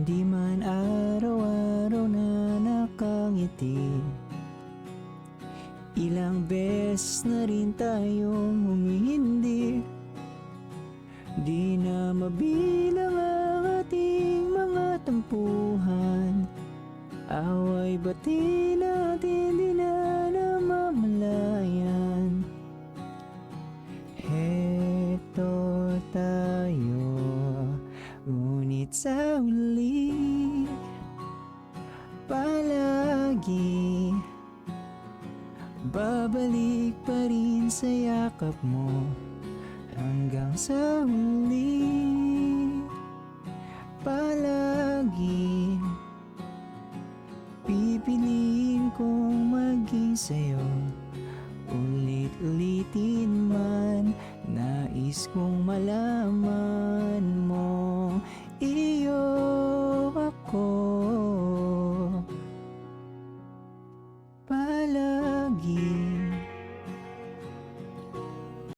Di man araw-araw na nakangiti, ilang beses na rin tayong humihindi. Di na mabilang ang ating mga tampuhan, away bati natin di na namamalayan. Heto tayo, ngunit sa huli palagi babalik pa rin sa yakap mo. Hanggang sa huli palagi pipiliin kong maging sa'yo. Ulit-ulitin man, nais kong malaman mo.